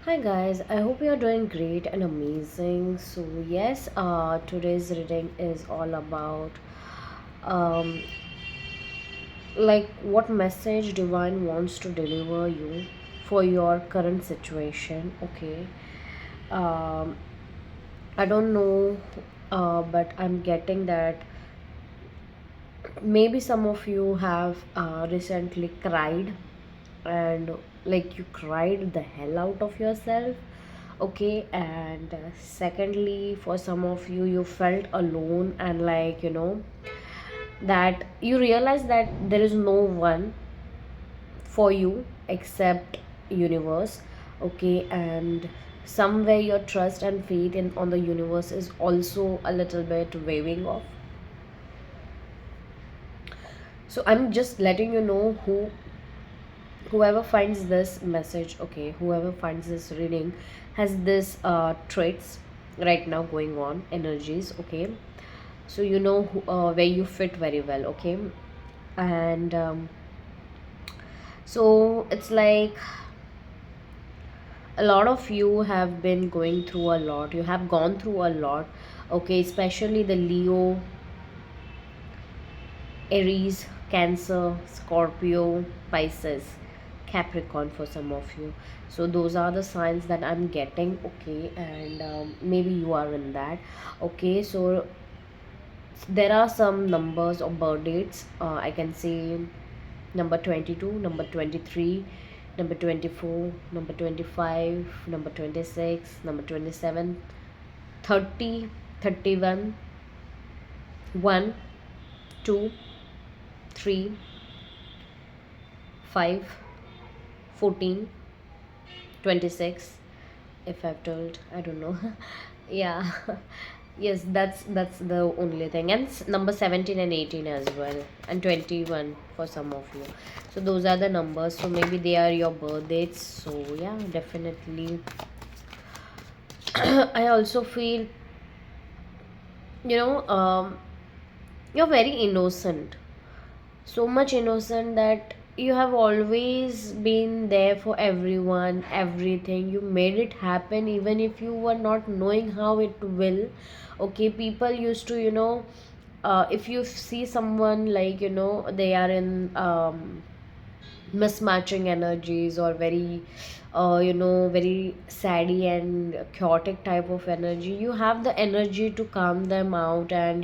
Hi guys, I hope you are doing great and amazing. So yes, today's reading is all about um, like what message divine wants to deliver you for your current situation. Okay, um, I don't know, but I'm getting that maybe some of you have recently cried and like you cried the hell out of yourself. Okay, and secondly, for some of you, you felt alone and that you realize that there is no one for you except universe. Okay, and somewhere your trust and faith in on the universe is also a little bit waving off. So I'm just letting you know whoever finds this message, okay, whoever finds this reading has this traits right now going on, energies. Okay, so you know where you fit very well. Okay, and so it's like a lot of you have been going through a lot, you have gone through a lot. Okay, especially the Leo, Aries, Cancer, Scorpio, Pisces, Capricorn for some of you. So those are the signs that I'm getting. Okay, and maybe you are in that. Okay, so there are some numbers or birth dates. I can say number 22, number 23, number 24, number 25, number 26, number 27, 30, 31, 1, 2, 3, 5, 14, 26. If I've told, I don't know. Yeah. Yes, that's the only thing, and number 17 and 18 as well, and 21 for some of you. So those are the numbers, so maybe they are your birth dates. So yeah, definitely. I also feel, you know um you're very innocent, so much innocent that you have always been there for everyone, everything. You made it happen even if you were not knowing how it will. Okay, people used to, if you see someone, like, they are in mismatching energies, or very very saddy and chaotic type of energy, you have the energy to calm them out, and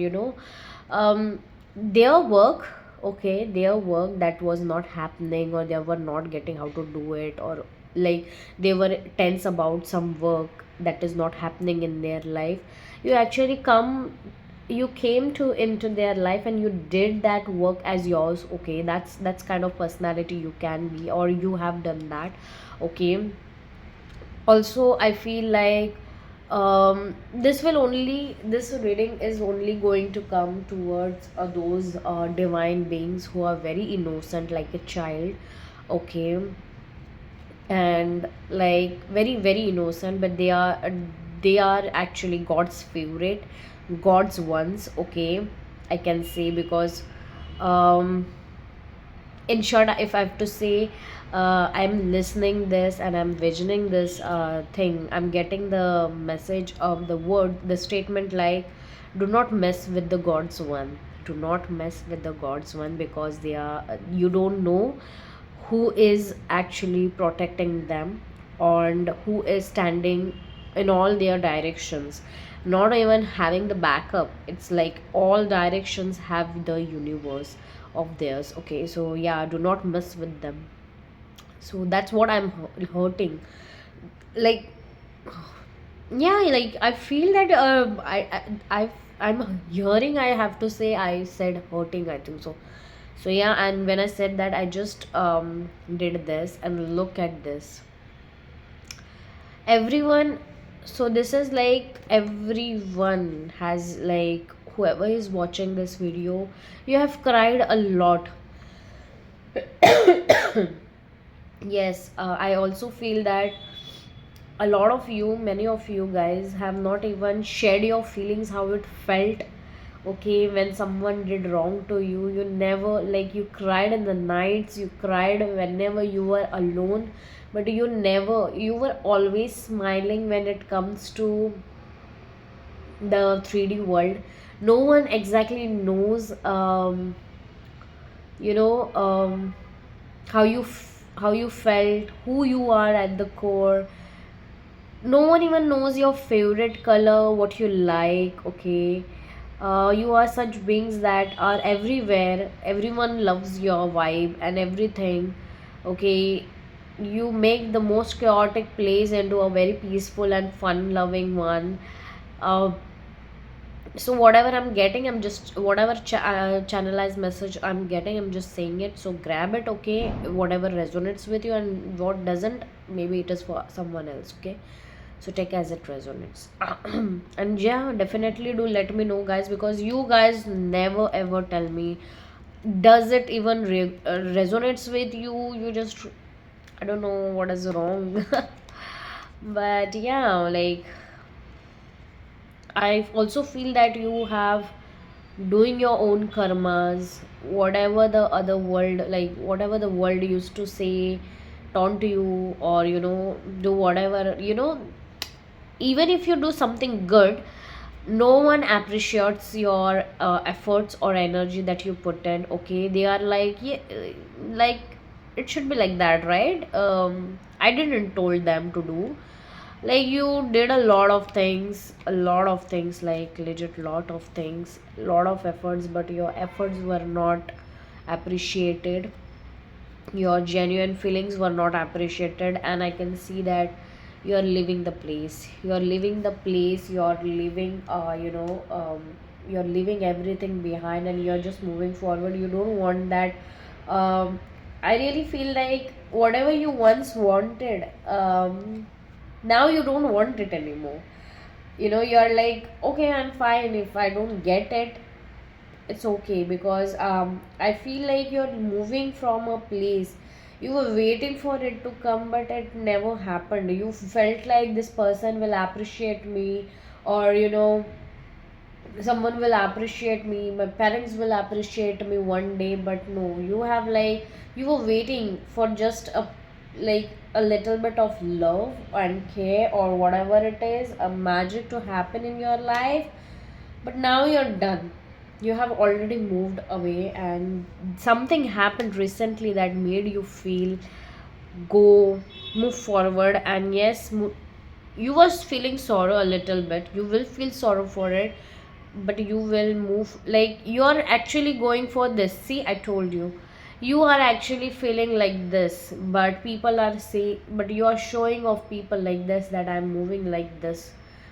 um their work, okay, their work that was not happening, or they were not getting how to do it, or like they were tense about some work that is not happening in their life. You came to into their life and you did that work as yours. Okay, that's kind of personality you can be, or you have done that. Okay, also I feel like this reading is only going to come towards those divine beings who are very innocent like a child. Okay, and like very very innocent, but they are actually God's favorite, God's ones. Okay, I can say, because um in short, if I have to say, I'm listening this and I'm visioning this thing, I'm getting the message of the word, the statement like, do not mess with the God's one, do not mess with the God's one, because they are, you don't know who is actually protecting them, and who is standing in all their directions, not even having the backup. It's like all directions have the universe of theirs. Okay, so yeah, do not mess with them. So that's what I'm hurting, like, yeah, like I feel that I'm hearing, I have to say, I said hurting, I think so. So yeah, and when I said that, I just did this, and look at this, everyone. So this is like everyone has, like, whoever is watching this video, you have cried a lot. Yes, I also feel that a lot of you, many of you guys, have not even shared your feelings, how it felt. Okay, when someone did wrong to you, you never, like, you cried in the nights, you cried whenever you were alone, but you were always smiling when it comes to the 3D world. No one exactly knows, you know, how you felt, who you are at the core. No one even knows your favorite color, what you like. Okay, you are such beings that are everywhere. Everyone loves your vibe and everything. Okay, you make the most chaotic place into a very peaceful and fun loving one. uh, so whatever I'm getting, I'm just whatever channelized message I'm getting, I'm just saying it. So grab it, okay? Whatever resonates with you, and what doesn't, maybe it is for someone else. Okay, so take as it resonates. And yeah, definitely do let me know, guys, because you guys never ever tell me, does it even resonates with you? You just, I don't know what is wrong. But yeah, like, I also feel that you have doing your own karmas, whatever the other world, like whatever the world used to say, taunt you, or do whatever, even if you do something good, no one appreciates your efforts or energy that you put in. Okay, they are like, yeah, like, it should be like that, right? I didn't told them to do, like, you did a lot of things, like legit lot of things, lot of efforts, but your efforts were not appreciated. Your genuine feelings were not appreciated, and I can see that you're living the place, you're living, you're leaving everything behind, and you're just moving forward. You don't want that. I really feel like whatever you once wanted, now you don't want it anymore. You're like, okay, I'm fine if I don't get it. It's okay, because I feel like you're moving from a place. You were waiting for it to come, but it never happened. You felt like this person will appreciate me, or someone will appreciate me, my parents will appreciate me one day. But no, you have, like, you were waiting for just a, like, a little bit of love and care, or whatever it is, a magic to happen in your life. But now you're done. You have already moved away, and something happened recently that made you feel go move forward. And yes, you was feeling sorrow a little bit. You will feel sorrow for it, but you will move, like, you are actually going for this. See, I told you, you are actually feeling like this, but people are say, but you are showing off people like this, that I'm moving like this,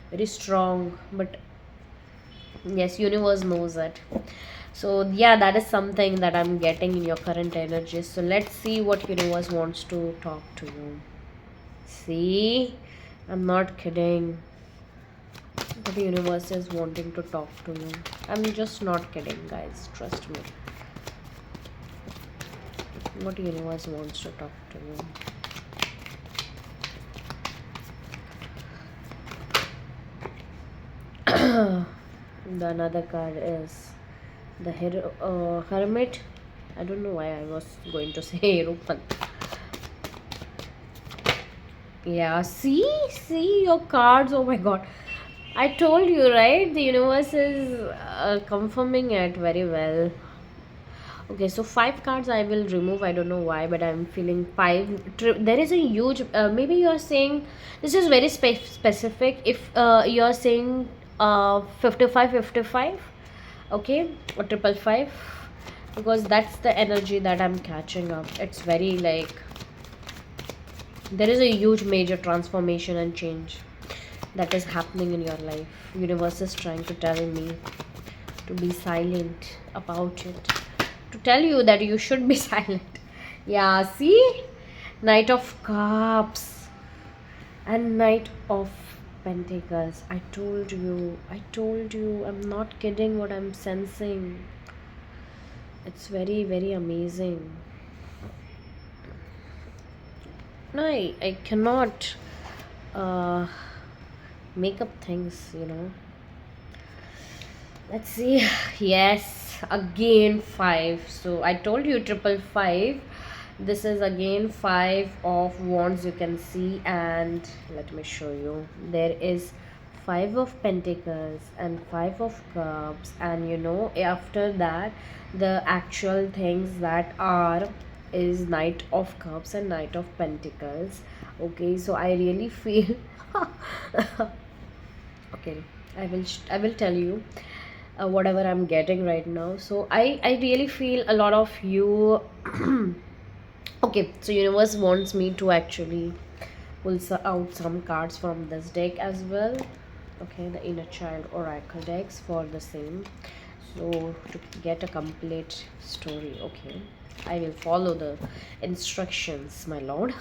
very strong. But yes, universe knows it. So yeah, that is something that I'm getting in your current energy. So let's see what universe wants to talk to you. See, I'm not kidding. What the universe is wanting to talk to you. I'm just not kidding, guys. Trust me. What the universe wants to talk to you. The another card is the hermit. I don't know why I was going to say Hierophant. Yeah, see your cards. Oh my god. I told you, right? The universe is confirming it very well. Okay, so five cards I will remove. I don't know why, but I'm feeling five. There is a huge. Maybe you are saying this is very specific. If you are saying 55, 55, okay, or triple five, because that's the energy that I'm catching up. It's very like there is a huge major transformation and change that is happening in your life. Universe is trying to tell me to be silent about it, to tell you that you should be silent. Yeah, see, Knight of Cups and Knight of Pentacles. I told you, I'm not kidding what I'm sensing. It's very, very amazing. No, I cannot uh, make up things. Let's see. Yes, again five. So I told you triple five. This is again five of wands, you can see, and let me show you. There is five of pentacles and five of cups, and after that the actual things that are is knight of cups and knight of pentacles. Okay, so I really feel okay, I will tell you whatever I'm getting right now. So I really feel a lot of you okay, so universe wants me to actually pull out some cards from this deck as well. Okay, the inner child oracle decks for the same, so to get a complete story. Okay, I will follow the instructions, my lord.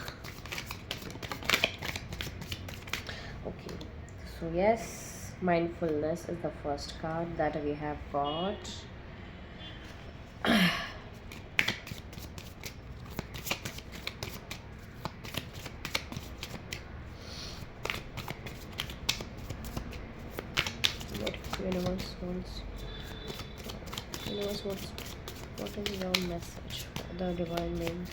Okay, so yes, mindfulness is the first card that we have got. What universe wants, universe wants, what is your message for the divine names?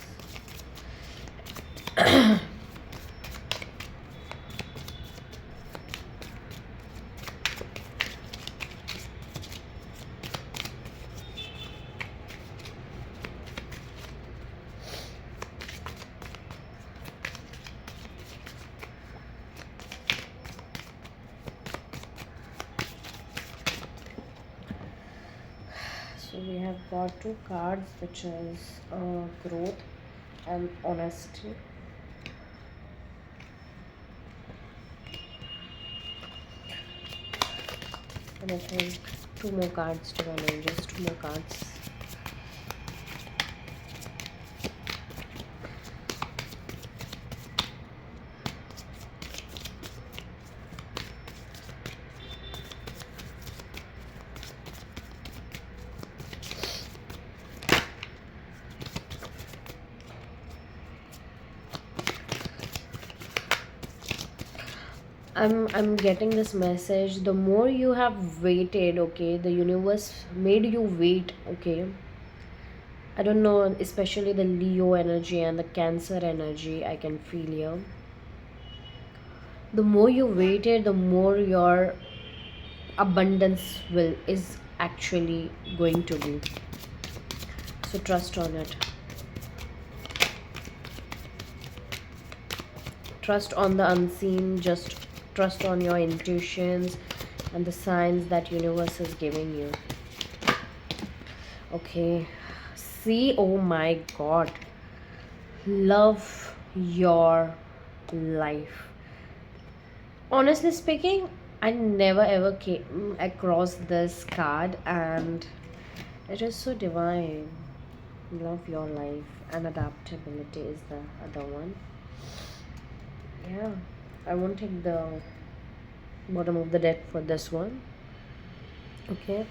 So we have got two cards, which is growth and honesty. And I think two more cards, divine angels, two more cards. I'm getting this message. The more you have waited, okay, the universe made you wait, okay. I don't know, especially the Leo energy and the Cancer energy, I can feel here. The more you waited, the more your abundance will is actually going to be. So trust on it. Trust on the unseen, just trust on your intuitions and the signs that universe is giving you. Okay, see, oh my god, love your life. Honestly speaking, I never ever came across this card, and it is so divine. Love your life, and adaptability is the other one. Yeah, I won't take the bottom of the deck for this one. Okay,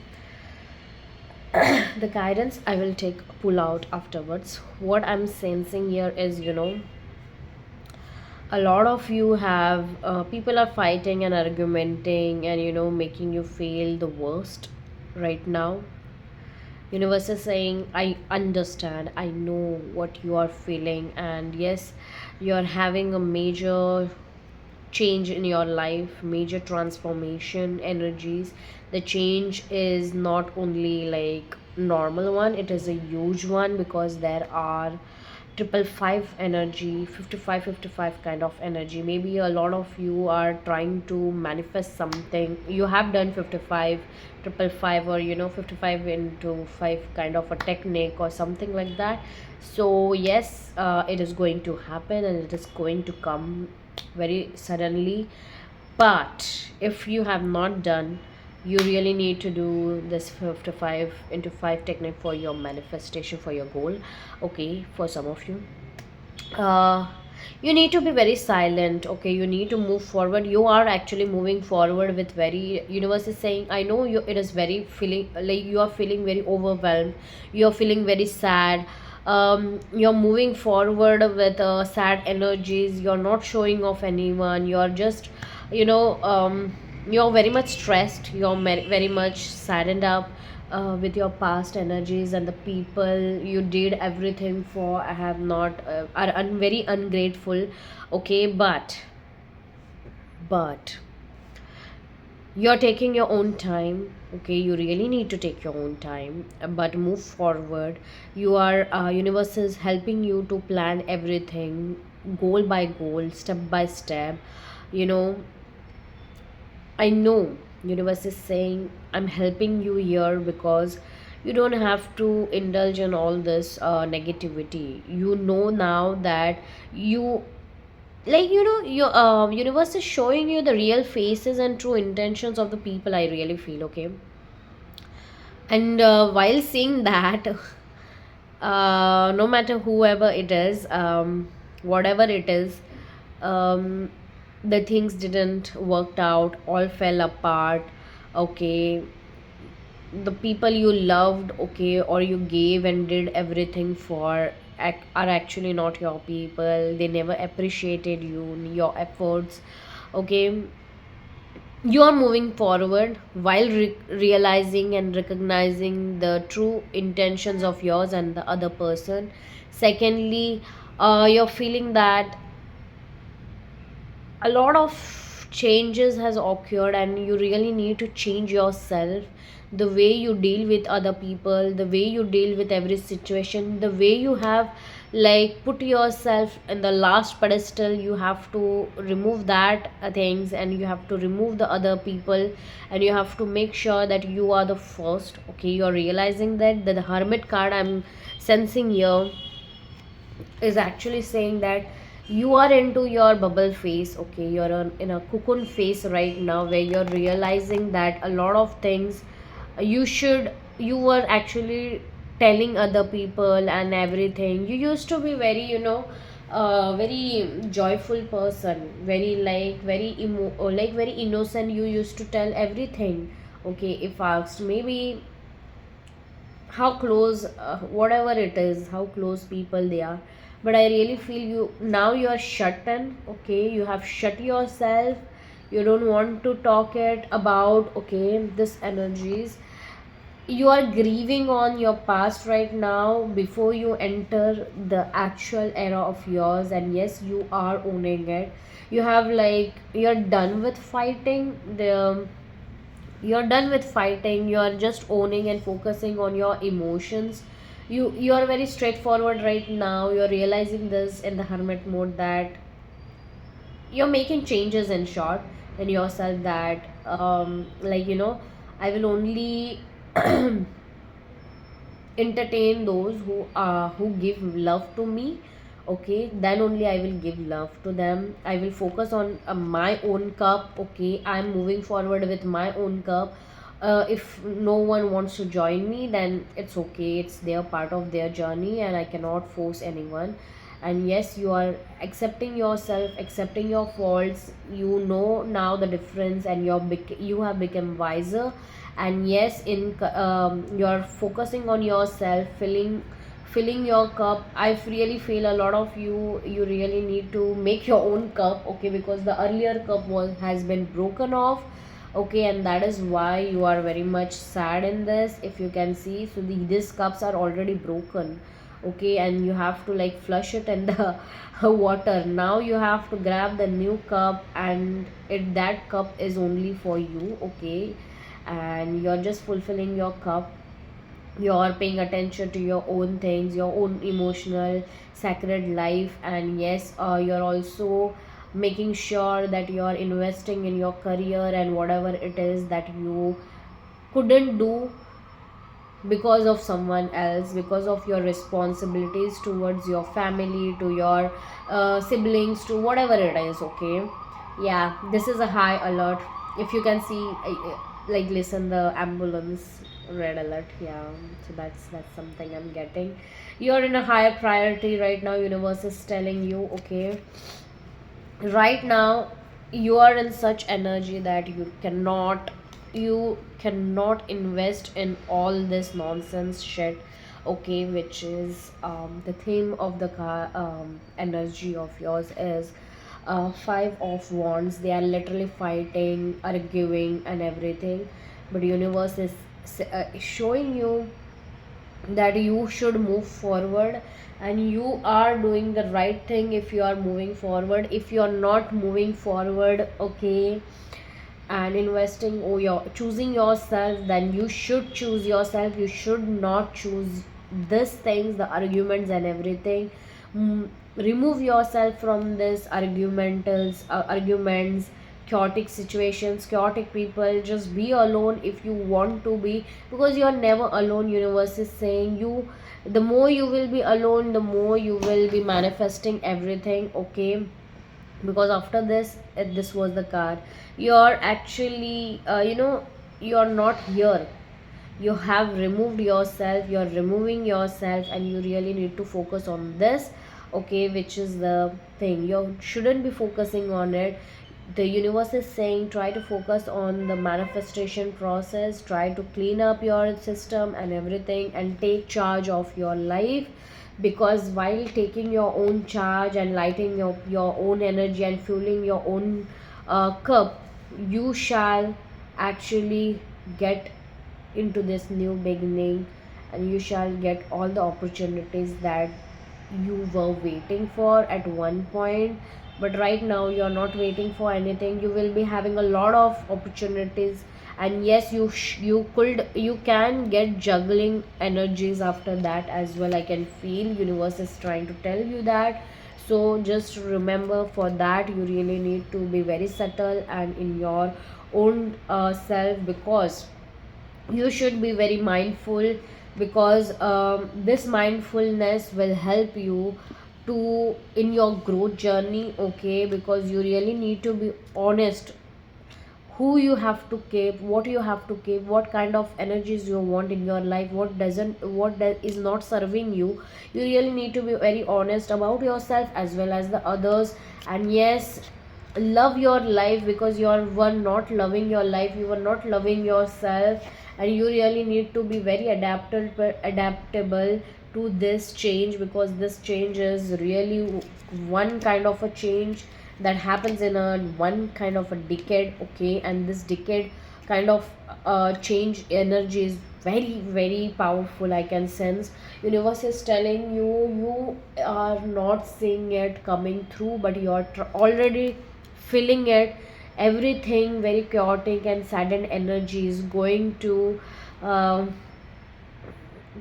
the guidance I will take pull out afterwards. What I'm sensing here is, a lot of you have people are fighting and argumenting, and making you feel the worst right now. Universe is saying, I understand, I know what you are feeling, and yes, you are having a major change in your life, major transformation energies. The change is not only like normal one, it is a huge one, because there are triple five energy, 55, 55 kind of energy. Maybe a lot of you are trying to manifest something. You have done 55 triple five, or 55 into 5 kind of a technique or something like that. So yes, it is going to happen, and it is going to come very suddenly. But if you have not done, you really need to do this 55 into 5 technique for your manifestation, for your goal. Okay, for some of you, uh you need to be very silent. Okay, you need to move forward. You are actually moving forward with very, universe is saying, I know you, it is very feeling like you are feeling very overwhelmed, you are feeling very sad. You're moving forward with sad energies. You're not showing off anyone. You're just, you know um, you're very much stressed. You're very much saddened up. with your past energies and the people you did everything for I have not are very ungrateful. Okay, but you're taking your own time. Okay, you really need to take your own time, but move forward. You are universe is helping you to plan everything, goal by goal, step by step. you know I know universe is saying I'm helping you here because you don't have to indulge in all this negativity. You know now that you, your universe is showing you the real faces and true intentions of the people, I really feel. Okay, and while seeing that, no matter whoever it is, whatever it is, um, the things didn't worked out, all fell apart. Okay, the people you loved, okay, or you gave and did everything for, are actually not your people. They never appreciated you, your efforts. Okay, you are moving forward while realizing and recognizing the true intentions of yours and the other person. Secondly, you're feeling that a lot of changes has occurred and you really need to change yourself, the way you deal with other people, the way you deal with every situation, the way you have like put yourself in the last pedestal. You have to remove that things, and you have to remove the other people, and you have to make sure that you are the first. Okay, you're realizing that the hermit card I'm sensing here is actually saying that you are into your bubble phase. Okay, you're in a cocoon phase right now where you're realizing that a lot of things you were actually telling other people and everything. You used to be very, very joyful person, very like very or like very innocent. You used to tell everything. Okay, if asked, maybe how close, whatever it is, how close people they are. But I really feel you now, you are shut in. Okay, you have shut yourself. You don't want to talk it about, okay, this energies. You are grieving on your past right now before you enter the actual era of yours, and yes, you are owning it. You have like, you're done with fighting the, you're done with fighting. You're just owning and focusing on your emotions. You are very straightforward right now. You're realizing this in the hermit mode that you're making changes in short in yourself, that I will only entertain those who give love to me. Okay, then only I will give love to them. I will focus on my own cup. Okay, I'm moving forward with my own cup. If no one wants to join me, then it's okay, it's their part of their journey and I cannot force anyone. And yes, you are accepting yourself, accepting your faults. You know now the difference, and you have become wiser. And yes, you're focusing on yourself, filling your cup. I really feel a lot of you really need to make your own cup. Okay, because the earlier cup has been broken off. Okay, and that is why you are very much sad in this, if you can see. So these cups are already broken. Okay, and you have to like flush it in the water. Now you have to grab the new cup, and that cup is only for you. Okay, and you're just fulfilling your cup. You're paying attention to your own things, your own emotional sacred life. And yes, you're also making sure that you're investing in your career and whatever it is that you couldn't do because of someone else, because of your responsibilities towards your family, to your siblings, to whatever it is. Okay, yeah, this is a high alert. If you can see, like listen, the ambulance red alert. Yeah, so that's something I'm getting. You're in a higher priority right now. Universe is telling you. Okay, right now you are in such energy that you cannot invest in all this nonsense shit. Okay, which is the theme of the energy of yours is five of wands. They are literally fighting, arguing and everything. But universe is showing you that you should move forward, and you are doing the right thing if you are moving forward. If you are not moving forward, okay, and investing or your choosing yourself, then you should choose yourself. You should not choose these things, the arguments and everything. Remove yourself from this arguments, chaotic situations, chaotic people. Just be alone if you want to be, because you are never alone. Universe is saying you, the more you will be alone, the more you will be manifesting everything, okay. Because after this, this was the card. You're actually you're not here. You have removed yourself, you're removing yourself, and you really need to focus on this, okay, which is the thing. You shouldn't be focusing on it. The universe is saying try to focus on the manifestation process, try to clean up your system and everything, and take charge of your life. Because while taking your own charge and lighting your own energy and fueling your own cup, you shall actually get into this new beginning, and you shall get all the opportunities that you were waiting for at one point. But right now you're not waiting for anything. You will be having a lot of opportunities, and yes, you can get juggling energies after that as well. I can feel universe is trying to tell you that. So just remember, for that you really need to be very subtle and in your own self, because you should be very mindful. Because this mindfulness will help you to in your growth journey, okay. Because you really need to be honest who you have to keep, what you have to keep, what kind of energies you want in your life, is not serving you. You really need to be very honest about yourself as well as the others. And yes, love your life, because you are one not loving your life, you are not loving yourself. And you really need to be very adaptable to this change, because this change is really one kind of a change that happens in a one kind of a decade, okay. And this decade kind of change energy is very very powerful. I can sense universe is telling you, you are not seeing it coming through, but you are already feeling it. Everything very chaotic and sudden energy is um,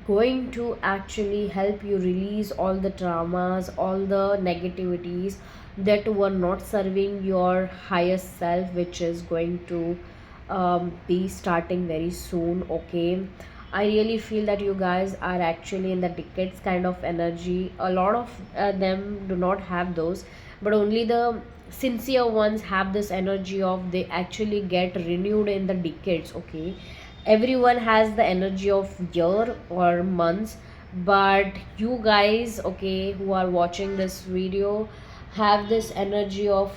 going to actually help you release all the traumas, all the negativities that were not serving your highest self, which is going to be starting very soon, okay. I really feel that you guys are actually in the decades kind of energy. A lot of them do not have those, but only the sincere ones have this energy of they actually get renewed in the decades, okay. Everyone has the energy of year or months, but you guys, okay, who are watching this video, have this energy of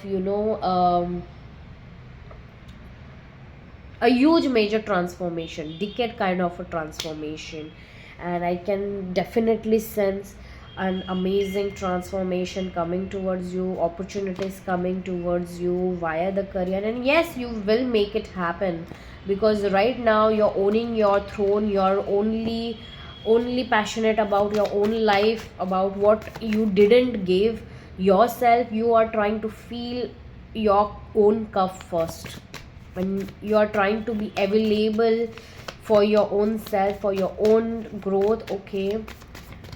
a huge major transformation, decade kind of a transformation. And I can definitely sense an amazing transformation coming towards you, opportunities coming towards you via the career. And yes, you will make it happen, because right now you're owning your throne. You're only passionate about your own life, about what you didn't give yourself. You are trying to feel your own cup first, when you are trying to be available for your own self, for your own growth, okay.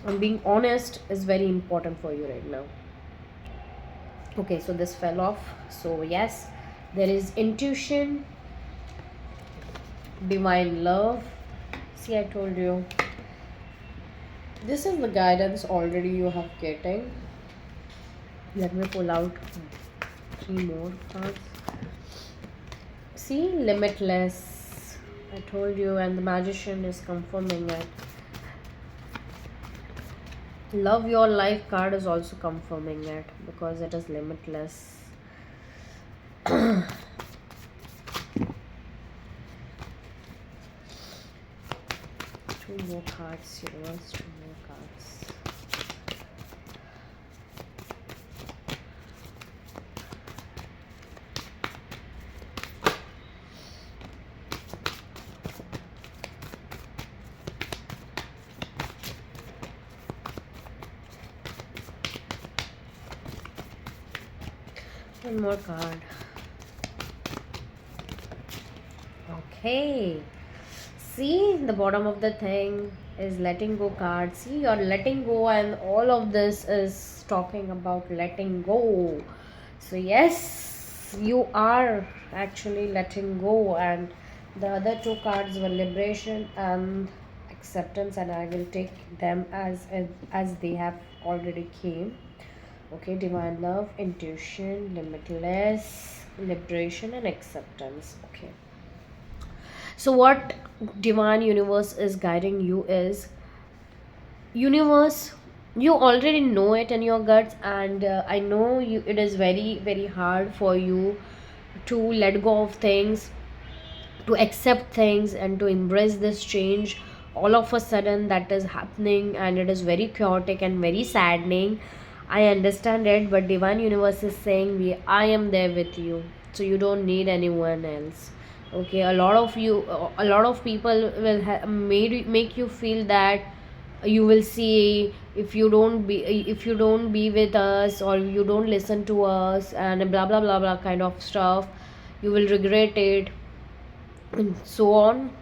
And being honest is very important for you right now. Okay, so this fell off. So yes, there is intuition, divine love. See, I told you, this is the guidance already you have getting. Let me pull out 3 more cards. See, limitless, I told you, and the magician is confirming it. Love your life card is also confirming it, because it is limitless. 2 more cards, universe, 2 more cards. One more card. Okay. See, the bottom of the thing is letting go card. See, you're letting go, and all of this is talking about letting go. So, yes, you are actually letting go, and the other two cards were liberation and acceptance, and I will take them as they have already came. Okay, divine love, intuition, limitless, liberation, and acceptance. Okay, so what divine universe is guiding you is universe, you already know it in your guts, and I know you, it is very very hard for you to let go of things, to accept things, and to embrace this change all of a sudden that is happening, and it is very chaotic and very saddening. I understand it, but divine universe is saying we I am there with you, so you don't need anyone else. Okay, a lot of you, a lot of people will make you feel that you will see, if you don't be with us, or you don't listen to us, and blah blah blah blah kind of stuff, you will regret it, and so on.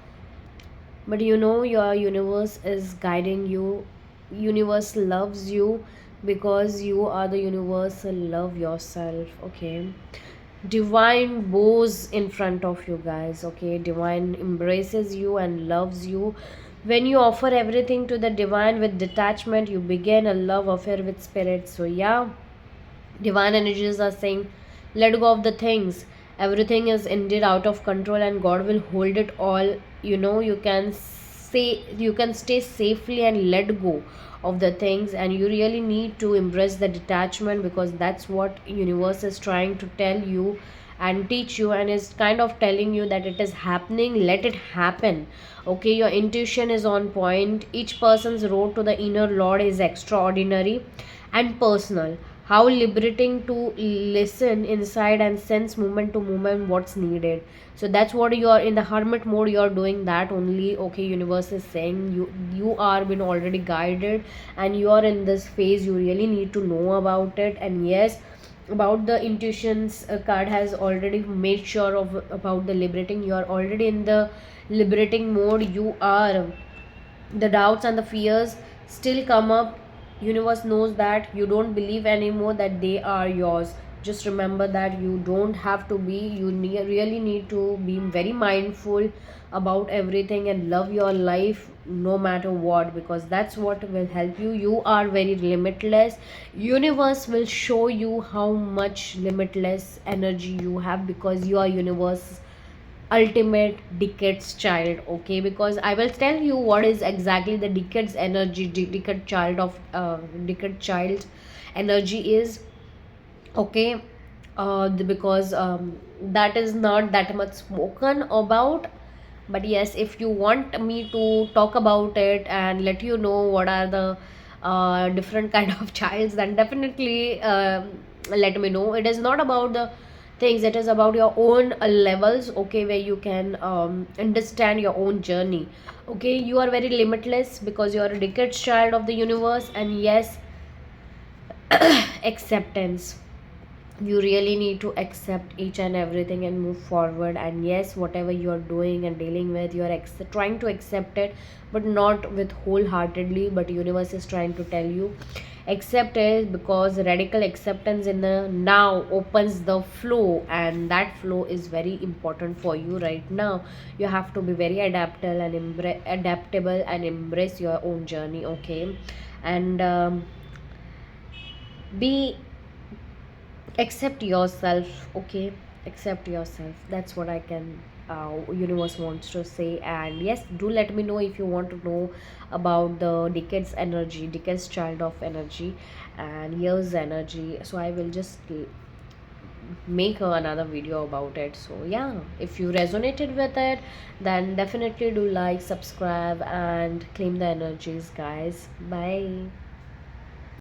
But you know your universe is guiding you. Universe loves you because you are the universe. Love yourself. Okay, divine bows in front of you guys. Okay, divine embraces you and loves you. When you offer everything to the divine with detachment, you begin a love affair with spirit. So yeah, divine energies are saying let go of the things, everything is indeed out of control, and God will hold it all. You know, you can say, you can stay safely and let go of the things, and you really need to embrace the detachment, because that's what universe is trying to tell you and teach you, and is kind of telling you that it is happening, let it happen. Okay, your intuition is on point. Each person's road to the inner lord is extraordinary and personal. How liberating to listen inside and sense moment to moment what's needed. So that's what you are in the hermit mode, you are doing that only. Okay, universe is saying you are been already guided, and you are in this phase, you really need to know about it. And yes, about the intuitions card has already made sure of about the liberating, you are already in the liberating mode. You are, the doubts and the fears still come up, universe knows that you don't believe anymore that they are yours. Just remember that you don't have to be, you really need to be very mindful about everything and love your life no matter what, because that's what will help you. You are very limitless. Universe will show you how much limitless energy you have, because you are universe ultimate decades child. Okay, because I will tell you what is exactly the decades energy, decade child of decade child energy is. Okay, because that is not that much spoken about. But yes, if you want me to talk about it and let you know what are the different kind of childs, then definitely let me know. It is not about the things, it is about your own levels. Okay, where you can understand your own journey. Okay, you are very limitless because you are a decades child of the universe. And yes, acceptance, you really need to accept each and everything and move forward. And yes, whatever you are doing and dealing with, you are trying to accept it, but not with wholeheartedly. But universe is trying to tell you accept it, because radical acceptance in the now opens the flow, and that flow is very important for you right now. You have to be very adaptable and embrace your own journey. Okay, and be accept yourself. Okay, accept yourself, that's what I can universe wants to say. And yes, do let me know if you want to know about the decades energy, decades child of energy and years energy. So I will just make another video about it. So yeah, if you resonated with it, then definitely do like, subscribe, and claim the energies, guys. Bye.